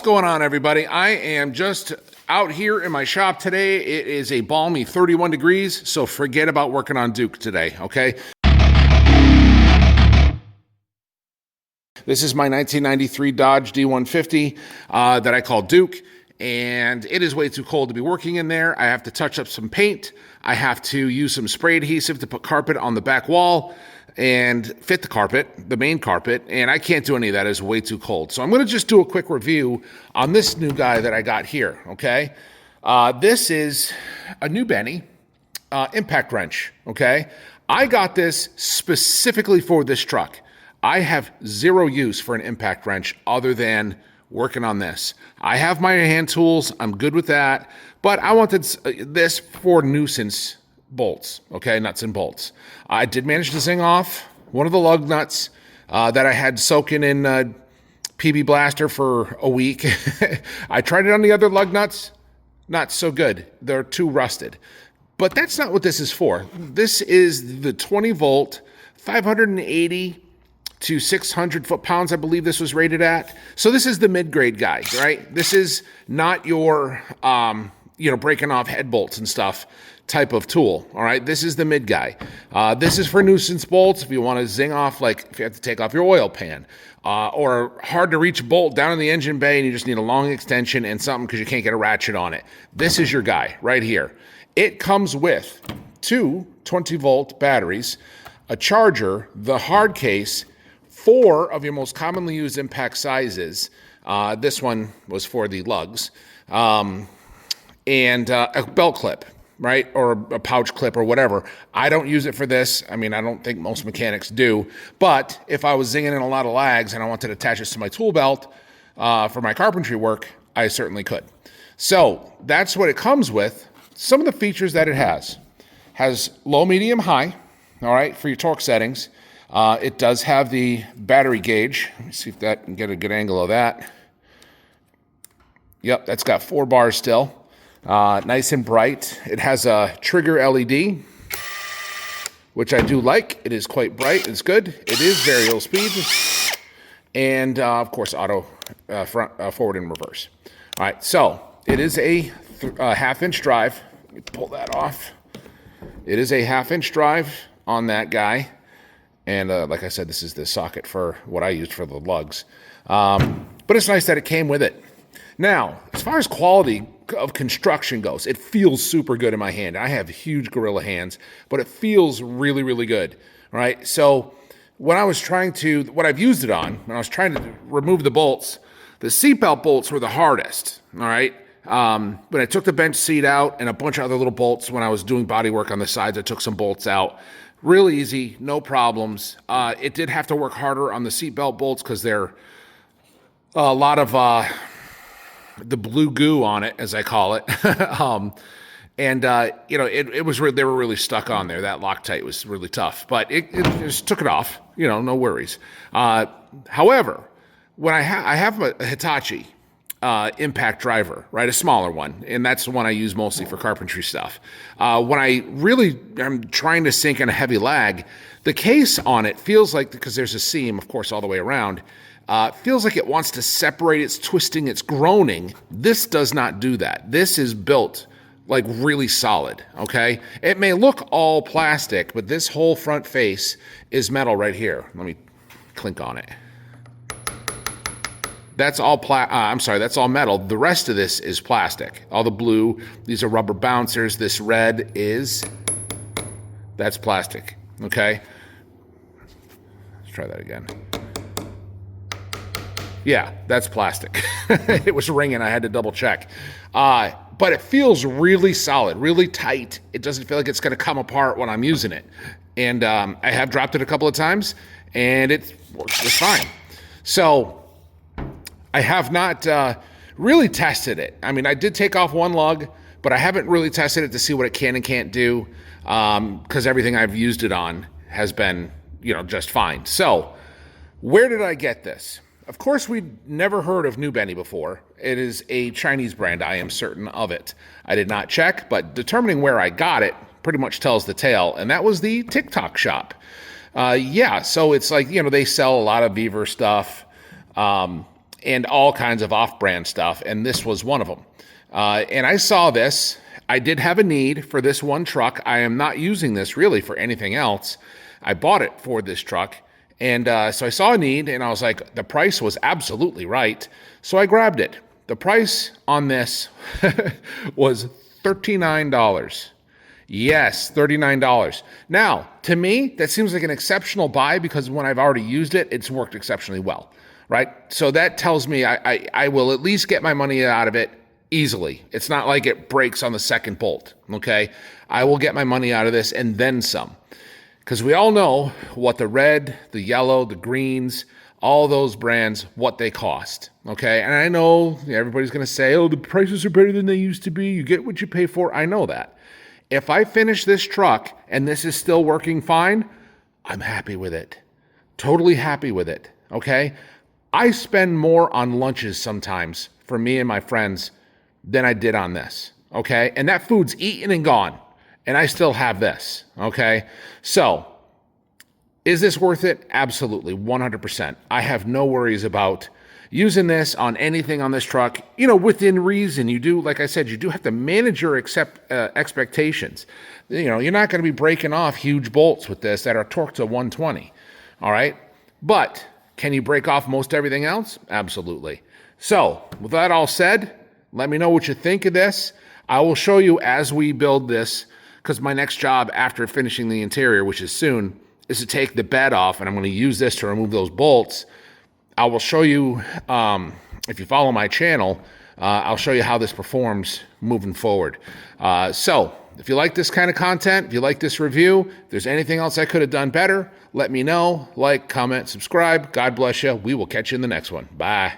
What's going on, everybody? I am just out here in my shop today. It is a balmy 31 degrees, so forget about working on Duke today, okay? This is my 1993 Dodge D150 that I call Duke, and it is way too cold to be working in there. I have to touch up some paint. I have to use some spray adhesive to put carpet on the back wall and fit the carpet, the main carpet, and I can't do any of that. It's way too cold. So I'm going to just do a quick review on this new guy that I got here, okay? This is a Newbeny impact wrench, okay? I got this specifically for this truck. I have zero use for an impact wrench other than working on this. I have my hand tools. I'm good with that, but I wanted this for nuisance bolts, okay, nuts and bolts. I did manage to zing off one of the lug nuts that I had soaking in PB Blaster for a week. I tried it on the other lug nuts, not so good. They're too rusted. But that's not what this is for. This is the 20 volt, 580 to 600 foot-pounds, I believe this was rated at. So this is the mid-grade guy, right? This is not your, breaking off head bolts and stuff type of tool, all right? This is the mid guy. This is for nuisance bolts if you want to zing off, like if you have to take off your oil pan, or hard to reach bolt down in the engine bay and you just need a long extension and something because you can't get a ratchet on it. This is your guy right here. It comes with two 20-volt batteries, a charger, the hard case, 4 of your most commonly used impact sizes. This one was for the lugs, and a belt clip, right? Or a pouch clip or whatever. I don't use it for this. I mean, I don't think most mechanics do. But if I was zinging in a lot of lags and I wanted to attach this to my tool belt for my carpentry work, I certainly could. So that's what it comes with. Some of the features that it has low, medium, high, all right, for your torque settings. It does have the battery gauge. Let me see if that can get a good angle of that. Yep, that's got 4 bars still. Nice and bright. It has a trigger LED, which I do like. It is quite bright. It's good. It is variable speed. And, of course, auto forward and reverse. All right, so it is a half-inch drive. Let me pull that off. It is a half-inch drive on that guy. And like I said, this is the socket for what I used for the lugs. But it's nice that it came with it. Now, as far as quality of construction goes, it feels super good in my hand. I have huge gorilla hands, but it feels really, really good, right? So when I was what I've used it on, when I was trying to remove the bolts, the seatbelt bolts were the hardest, all right? When I took the bench seat out and a bunch of other little bolts when I was doing body work on the sides, I took some bolts out. Real easy, no problems. It did have to work harder on the seatbelt bolts because they're a lot of the blue goo on it, as I call it. It was they were really stuck on there. That Loctite was really tough, but it just took it off. No worries. However, when I have a Hitachi impact driver, right, a smaller one, and that's the one I use mostly for carpentry stuff. When I really am trying to sink in a heavy lag, the case on it feels like, because there's a seam, of course, all the way around, feels like it wants to separate, it's twisting, it's groaning. This does not do that. This is built like really solid, okay? It may look all plastic, but this whole front face is metal right here. Let me clink on it. That's all that's all metal. The rest of this is plastic. All the blue, these are rubber bouncers. This red that's plastic, okay? Let's try that again. Yeah, that's plastic. It was ringing. I had to double check. But it feels really solid, really tight. It doesn't feel like it's going to come apart when I'm using it. And I have dropped it a couple of times, and it works just fine. So I have not really tested it. I mean, I did take off one lug, but I haven't really tested it to see what it can and can't do because everything I've used it on has been, just fine. So where did I get this? Of course, we'd never heard of Newbeny before. It is a Chinese brand. I am certain of it. I did not check, but determining where I got it pretty much tells the tale, and that was the TikTok shop. So it's like, they sell a lot of Beaver stuff. and all kinds of off-brand stuff, and this was one of them. And I saw this. I did have a need for this one truck. I am not using this really for anything else. I bought it for this truck, and so I saw a need, and I was like, the price was absolutely right, so I grabbed it. The price on this was $39. Yes, $39. Now, to me, that seems like an exceptional buy because when I've already used it, it's worked exceptionally well, right? So that tells me I will at least get my money out of it easily. It's not like it breaks on the second bolt, okay? I will get my money out of this and then some. Because we all know what the red, the yellow, the greens, all those brands, what they cost, okay? And I know everybody's going to say, oh, the prices are better than they used to be. You get what you pay for. I know that. If I finish this truck and this is still working fine, I'm happy with it. Totally happy with it, okay? I spend more on lunches sometimes for me and my friends than I did on this, okay? And that food's eaten and gone, and I still have this, okay? So, is this worth it? Absolutely, 100%. I have no worries about using this on anything on this truck, within reason. You do, like I said, you do have to manage your expectations. You're not going to be breaking off huge bolts with this that are torqued to 120, all right? But can you break off most everything else? Absolutely. So, with that all said, let me know what you think of this. I will show you as we build this, because my next job after finishing the interior, which is soon, is to take the bed off, and I'm going to use this to remove those bolts. I will show you, if you follow my channel, I'll show you how this performs moving forward. So if you like this kind of content, if you like this review, if there's anything else I could have done better, let me know. Like, comment, subscribe. God bless you. We will catch you in the next one. Bye.